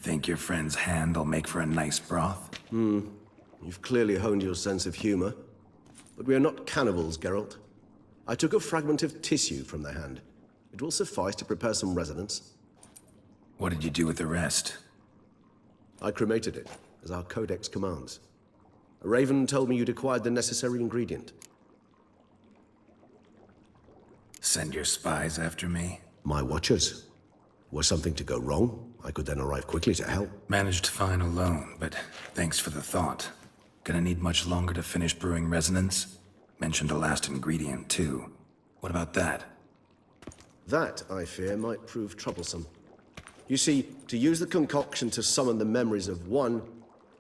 Think your friend's hand will make for a nice broth? You've clearly honed your sense of humor. But we are not cannibals, Geralt. I took a fragment of tissue from the hand. It will suffice to prepare some resonance. What did you do with the rest? I cremated it, as our codex commands. A raven told me you'd acquired the necessary ingredient. Send your spies after me? My watchers. Were something to go wrong, I could then arrive quickly to help. Managed fine alone, but thanks for the thought. Gonna need much longer to finish brewing resonance? Mentioned a last ingredient, too. What about that? That, I fear, might prove troublesome. You see, to use the concoction to summon the memories of one,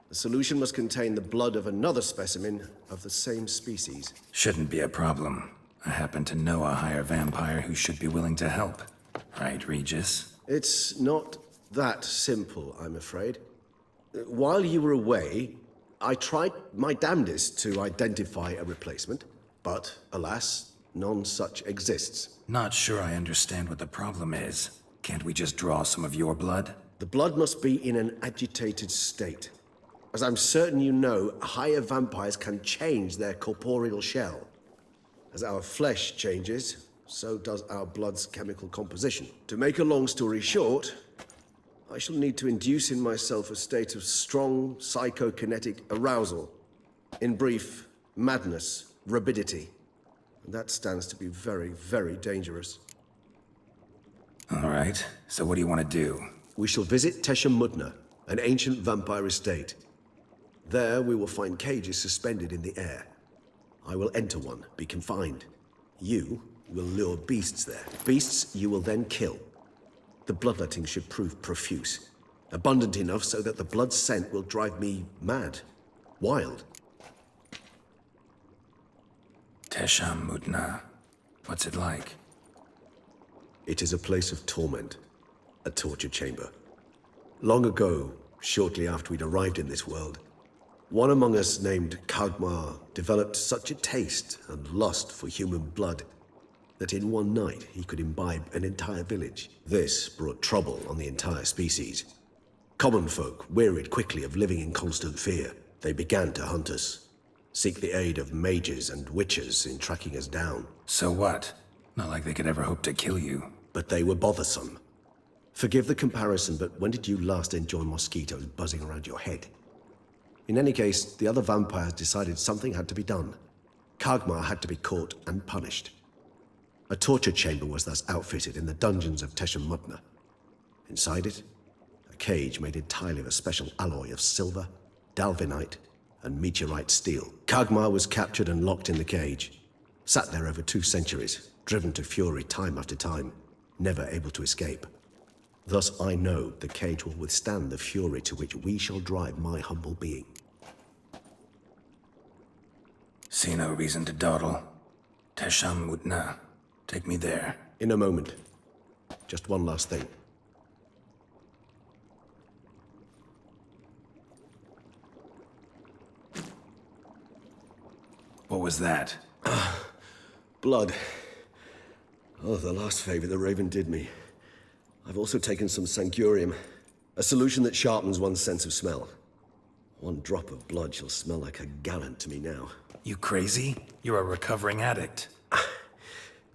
the solution must contain the blood of another specimen of the same species. Shouldn't be a problem. I happen to know a higher vampire who should be willing to help. Right, Regis? It's not that simple, I'm afraid. While you were away, I tried my damnedest to identify a replacement, but alas, none such exists. Not sure I understand what the problem is. Can't we just draw some of your blood? The blood must be in an agitated state. As I'm certain you know, higher vampires can change their corporeal shell. As our flesh changes, so does our blood's chemical composition. To make a long story short, I shall need to induce in myself a state of strong psychokinetic arousal. In brief, madness, rabidity. And that stands to be very, very dangerous. All right, so what do you want to do? We shall visit Tesha Mudna, an ancient vampire estate. There we will find cages suspended in the air. I will enter one, be confined. You will lure beasts there. Beasts you will then kill. The bloodletting should prove profuse. Abundant enough so that the blood scent will drive me mad. Wild. Tesha Mudna. What's it like? It is a place of torment. A torture chamber. Long ago, shortly after we'd arrived in this world, one among us named Kagmar developed such a taste and lust for human blood that in one night he could imbibe an entire village. This brought trouble on the entire species. Common folk wearied quickly of living in constant fear. They began to hunt us, seek the aid of mages and witches in tracking us down. So what? Not like they could ever hope to kill you. But they were bothersome. Forgive the comparison, but when did you last enjoy mosquitoes buzzing around your head? In any case, the other vampires decided something had to be done. Kagmar had to be caught and punished. A torture chamber was thus outfitted in the dungeons of Tesha Mudna. Inside it, a cage made entirely of a special alloy of silver, dalvinite, and meteorite steel. Kagmar was captured and locked in the cage. Sat there over 2 centuries, driven to fury time after time, never able to escape. Thus I know the cage will withstand the fury to which we shall drive my humble being. See no reason to dawdle. Tesha Mudna. Take me there. In a moment. Just one last thing. What was that? Blood. Oh, the last favor the Raven did me. I've also taken some Sancurium, a solution that sharpens one's sense of smell. One drop of blood shall smell like a gallon to me now. You crazy? You're a recovering addict.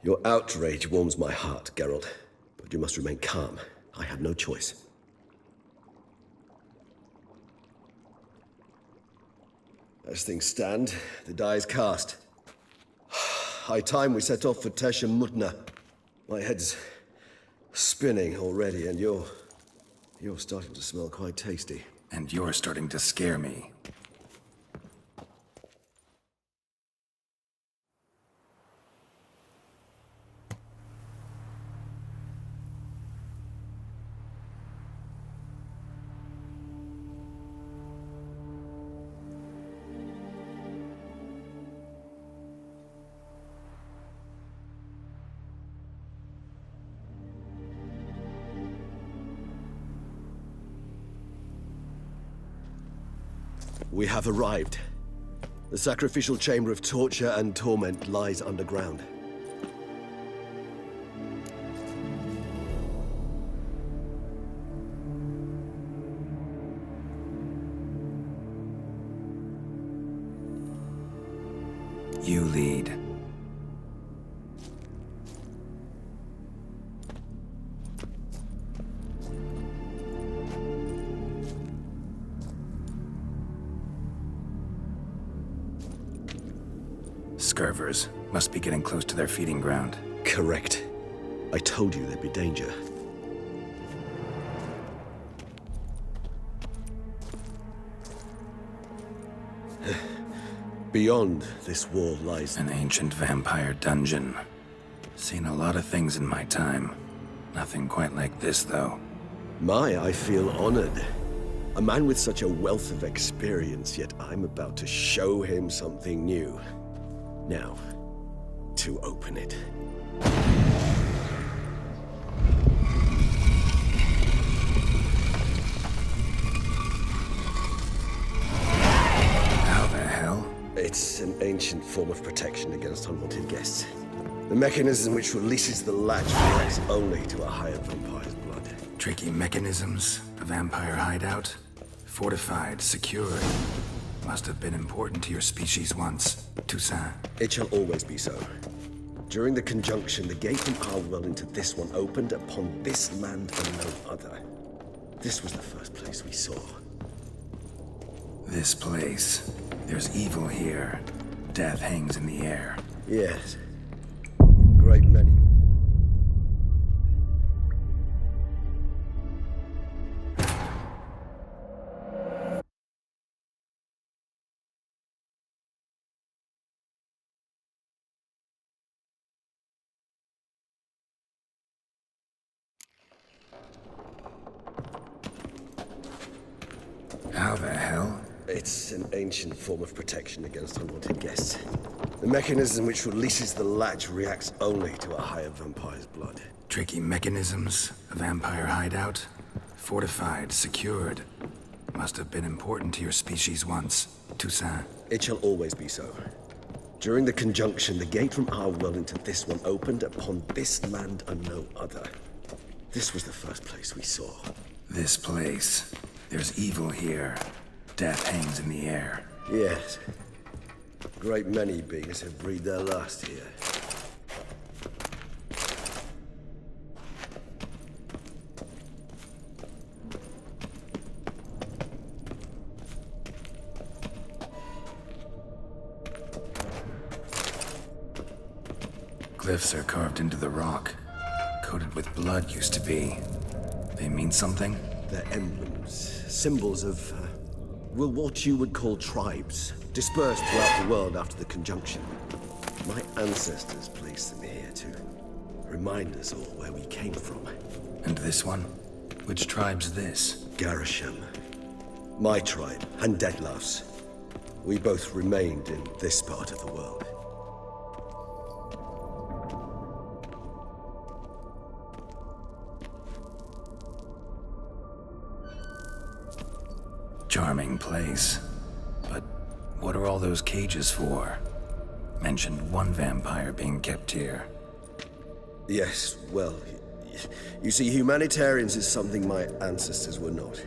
Your outrage warms my heart, Geralt. But you must remain calm. I had no choice. As things stand, the die is cast. High time we set off for Tesha Mudna. My head's spinning already, and you're starting to smell quite tasty. And you're starting to scare me. We have arrived. The sacrificial chamber of torture and torment lies underground. You lead. Scurvers. Must be getting close to their feeding ground. Correct. I told you there'd be danger. Beyond this wall lies An ancient vampire dungeon. Seen a lot of things in my time. Nothing quite like this, though. I feel honored. A man with such a wealth of experience, yet I'm about to show him something new. Now, to open it. How the hell? It's an ancient form of protection against unwanted guests. The mechanism which releases the latch reacts only to a higher vampire's blood. Tricky mechanisms, a vampire hideout. Fortified, secured. Must have been important to your species once. Toussaint. It shall always be so. During the conjunction, the gate from our world into this one opened upon this land and no other. This was the first place we saw. This place. There's evil here. Death hangs in the air. Yes. Great many. How the hell? It's an ancient form of protection against unwanted guests. The mechanism which releases the latch reacts only to a higher vampire's blood. Tricky mechanisms, a vampire hideout. Fortified, secured. Must have been important to your species once. Toussaint. It shall always be so. During the conjunction, the gate from our world into this one opened upon this land and no other. This was the first place we saw. This place. There's evil here. Death hangs in the air. Yes. Great many beings have breathed their last here. Glyphs are carved into the rock. Coated with blood used to be. They mean something? They're emblems, symbols of, what you would call tribes, dispersed throughout the world after the conjunction. My ancestors placed them here to remind us all where we came from. And this one? Which tribe's this? Garisham. My tribe, and Deadlough's. We both remained in this part of the world. Charming place. But what are all those cages for? Mentioned one vampire being kept here. Yes, well, you see, humanitarians is something my ancestors were not.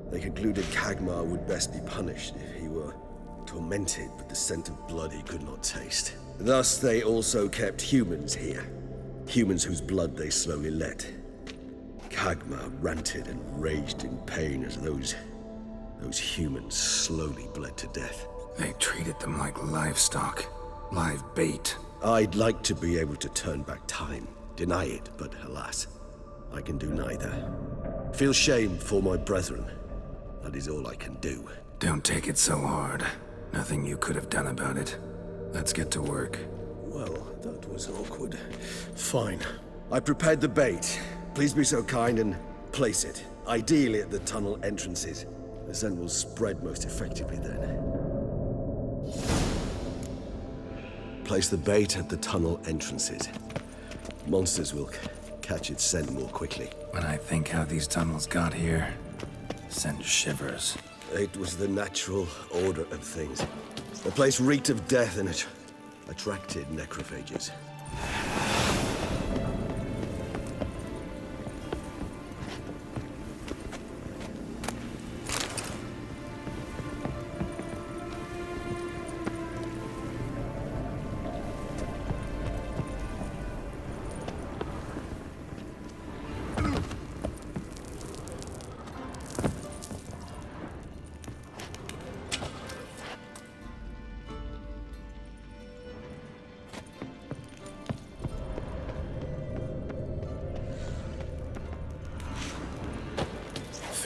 They concluded Kagmar would best be punished if he were tormented with the scent of blood he could not taste. Thus, they also kept humans here. Humans whose blood they slowly let. Kagmar ranted and raged in pain as those humans slowly bled to death. They treated them like livestock. Live bait. I'd like to be able to turn back time, deny it, but alas, I can do neither. Feel shame for my brethren. That is all I can do. Don't take it so hard. Nothing you could have done about it. Let's get to work. Well, that was awkward. Fine. I prepared the bait. Please be so kind and place it, ideally at the tunnel entrances. The scent will spread most effectively then. Place the bait at the tunnel entrances. Monsters will catch its scent more quickly. When I think how these tunnels got here, send shivers. It was the natural order of things. The place reeked of death and it attracted necrophages.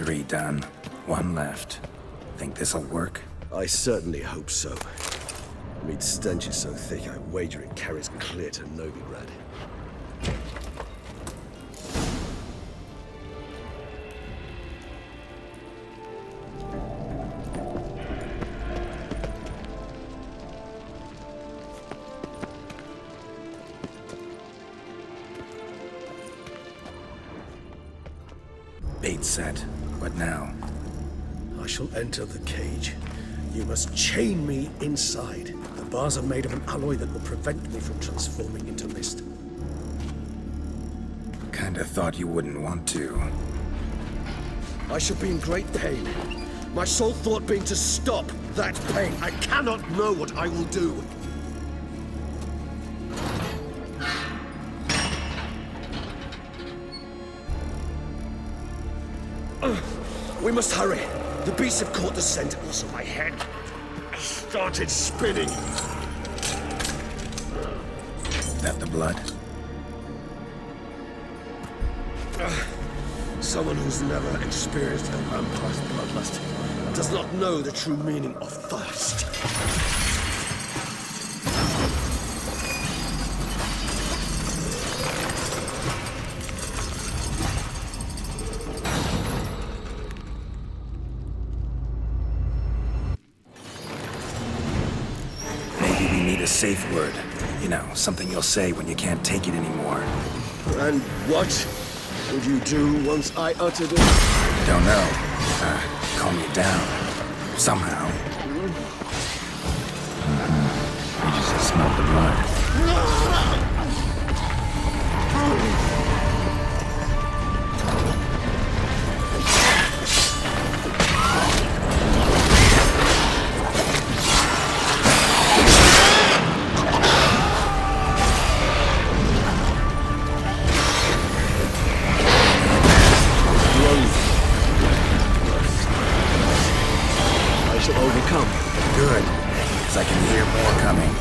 3 done. 1 left. Think this'll work? I certainly hope so. Meat's stench is so thick, I wager it carries clear to Novigrad. Bait set. What now? I shall enter the cage. You must chain me inside. The bars are made of an alloy that will prevent me from transforming into mist. Kinda thought you wouldn't want to. I shall be in great pain. My sole thought being to stop that pain. I cannot know what I will do. We must hurry. The beasts have caught the scent. Also, my head started spinning. That the blood? Someone who's never experienced a vampire's bloodlust does not know the true meaning of thirst. Maybe we need a safe word. You know, something you'll say when you can't take it anymore. And what would you do once I uttered it? Don't know. Calm you down. Somehow. I just smelled the blood. I shall overcome. Good, because I can hear more coming.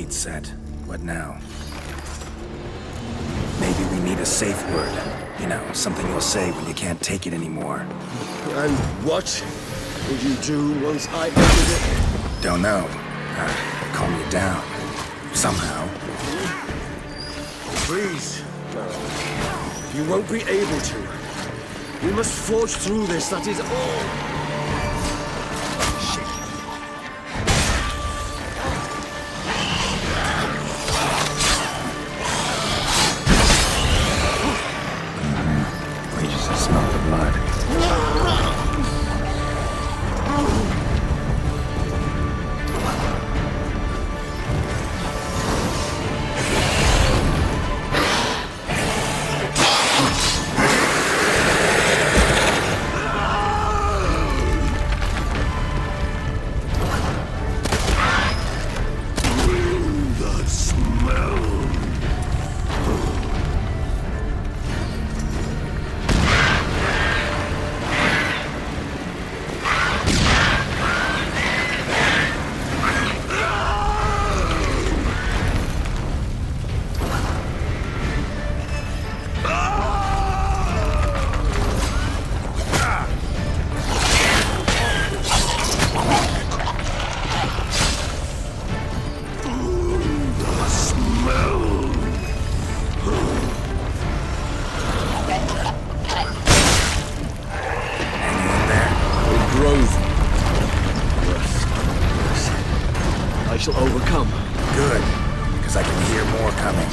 gate set. What now? Maybe we need a safe word. You know, something you'll say when you can't take it anymore. And what would you do once I ended it? Don't know. Calm you down. Somehow. Please. You won't be able to. We must forge through this, that is all. We just smell the blood. I shall overcome. Good, because I can hear more coming.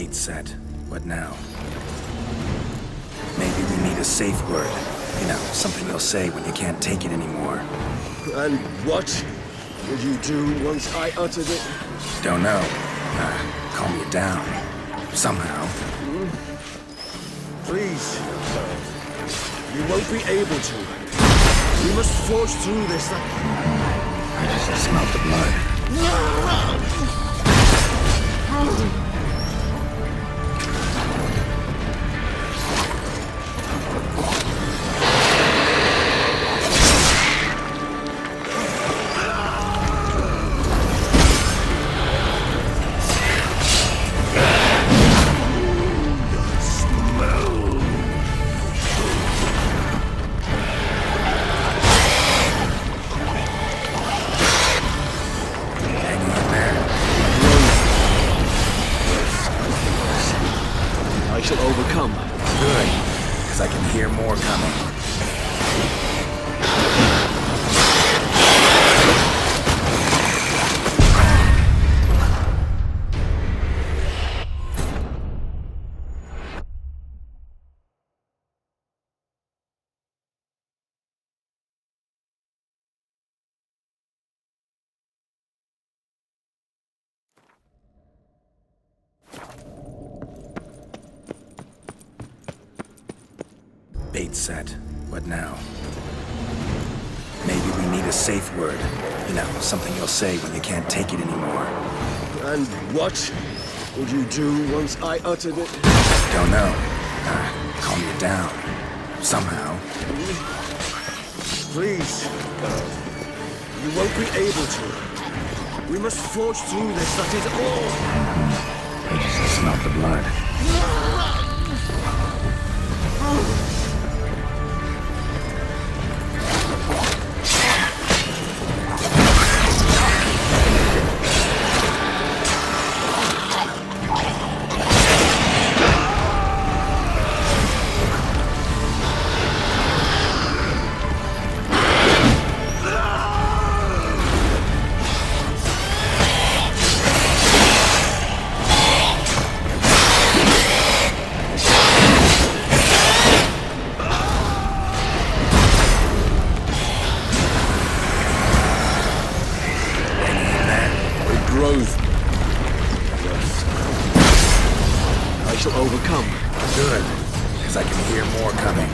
Bait set. What now? Maybe we need a safe word. You know, something you'll say when you can't take it anymore. And what would you do once I uttered it? Don't know. Calm you down. Somehow. Please. You won't be able to. We must forge through this. I just smelled the blood. I shall overcome. Good, because I can hear more coming. Bait set. What now? Maybe we need a safe word. You know, something you'll say when you can't take it anymore. And what would you do once I uttered it? Don't know. Calm you down. Somehow. Please. You won't be able to. We must forge through this, that is all. I just smelled the blood. Growth. I shall overcome. Good, because I can hear more coming.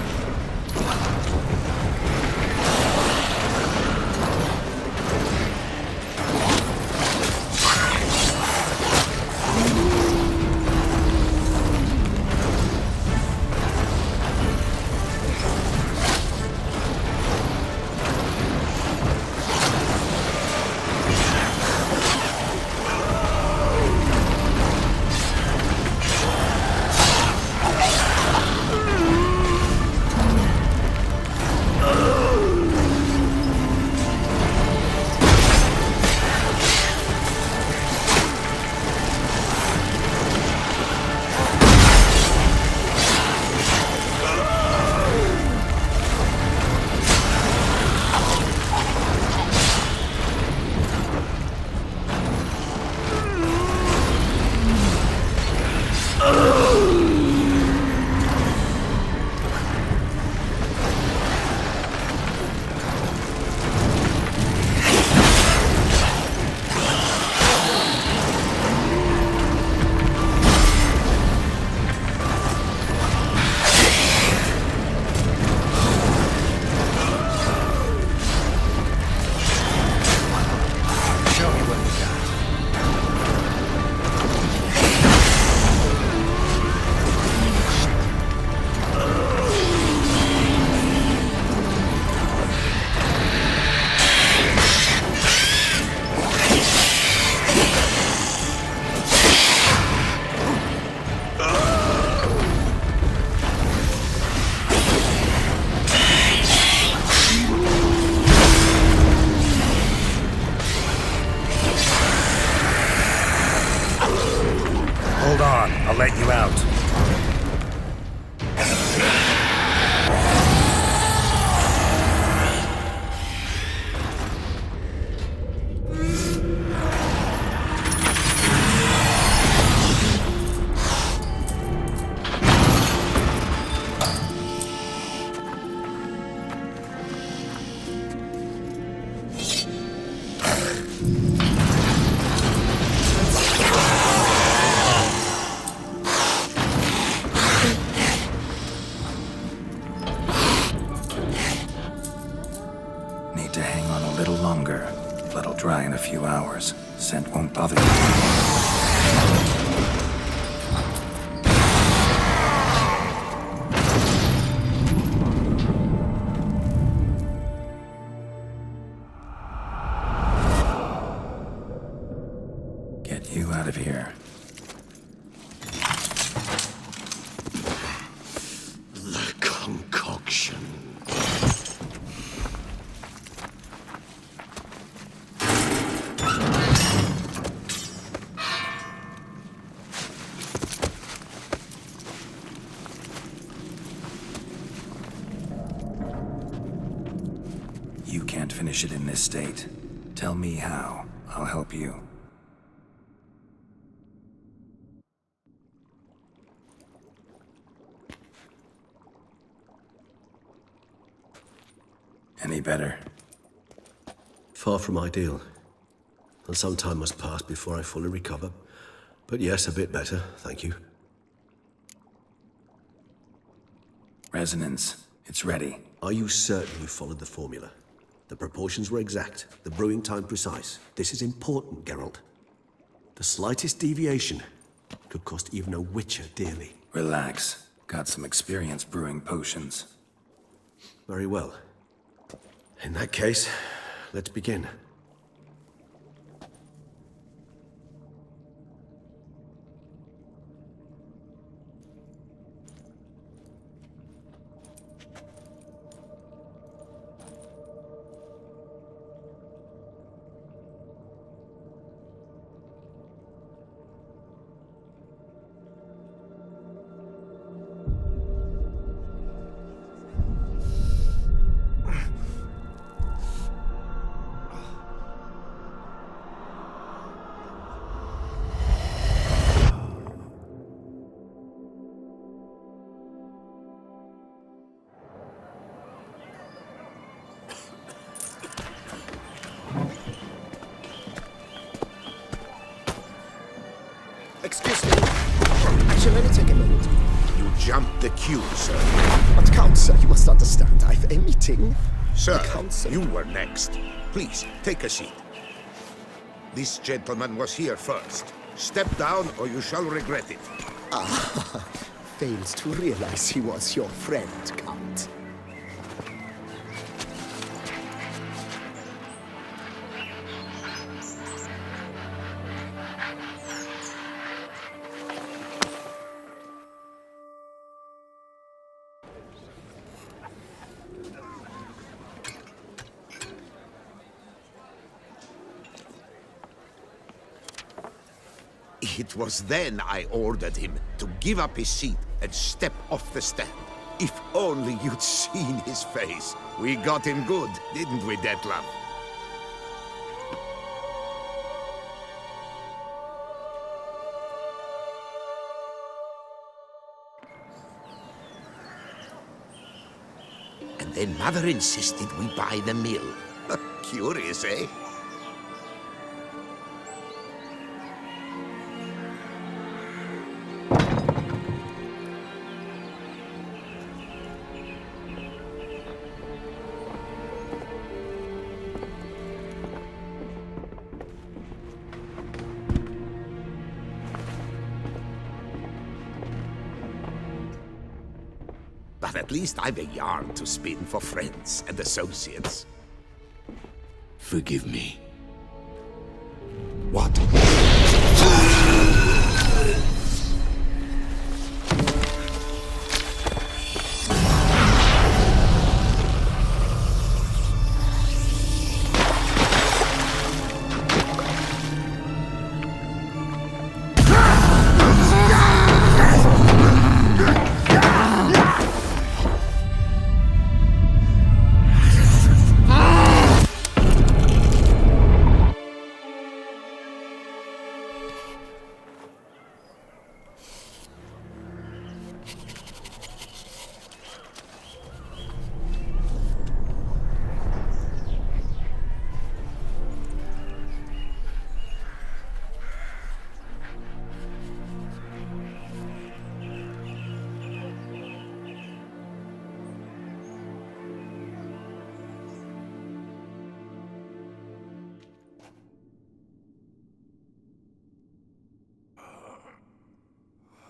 stars. Scent won't bother you. Get you out of here. The concoction. You can't finish it in this state. Tell me how. I'll help you. Any better? Far from ideal. And some time must pass before I fully recover. But yes, a bit better, thank you. Resonance. It's ready. Are you certain you followed the formula? The proportions were exact, the brewing time precise. This is important, Geralt. The slightest deviation could cost even a Witcher dearly. Relax. Got some experience brewing potions. Very well. In that case, let's begin. Excuse me. Actually, let me take a minute. You jumped the queue, sir. But Count, sir, you must understand, I've a meeting. Sir, The council. you were next. Please, take a seat. This gentleman was here first. Step down or you shall regret it. Fails to realize he was your friend, Count. It was then I ordered him to give up his seat and step off the stand. If only you'd seen his face. We got him good, didn't we, Detlef? And then Mother insisted we buy the mill. Curious, eh? But at least I've a yarn to spin for friends and associates. Forgive me. What?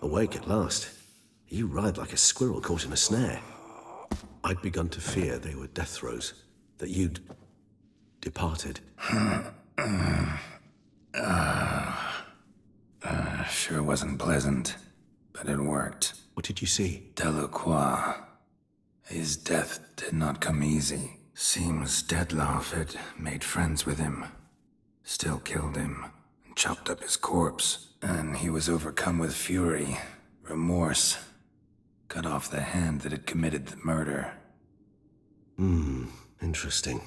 Awake at last. You ride like a squirrel caught in a snare. I'd begun to fear they were death throes, that you'd departed. Sure wasn't pleasant, but it worked. What did you see? Delacroix. His death did not come easy. Seems Detlaff had made friends with him. Still killed him, and chopped up his corpse. And he was overcome with fury, remorse. Cut off the hand that had committed the murder. Interesting.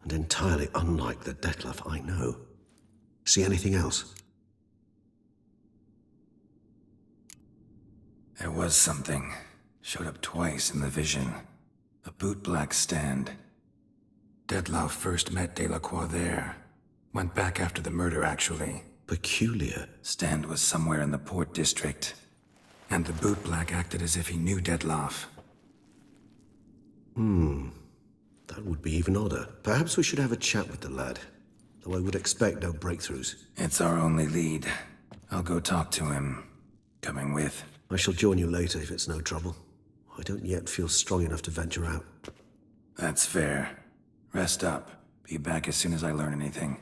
And entirely unlike the Detlaff I know. See anything else? There was something. Showed up twice in the vision. A bootblack stand. Detlaff first met Delacroix there. Went back after the murder, actually. Peculiar. Stand was somewhere in the Port District. And the bootblack acted as if he knew Detlaff. That would be even odder. Perhaps we should have a chat with the lad. Though I would expect no breakthroughs. It's our only lead. I'll go talk to him. Coming with. I shall join you later if it's no trouble. I don't yet feel strong enough to venture out. That's fair. Rest up. Be back as soon as I learn anything.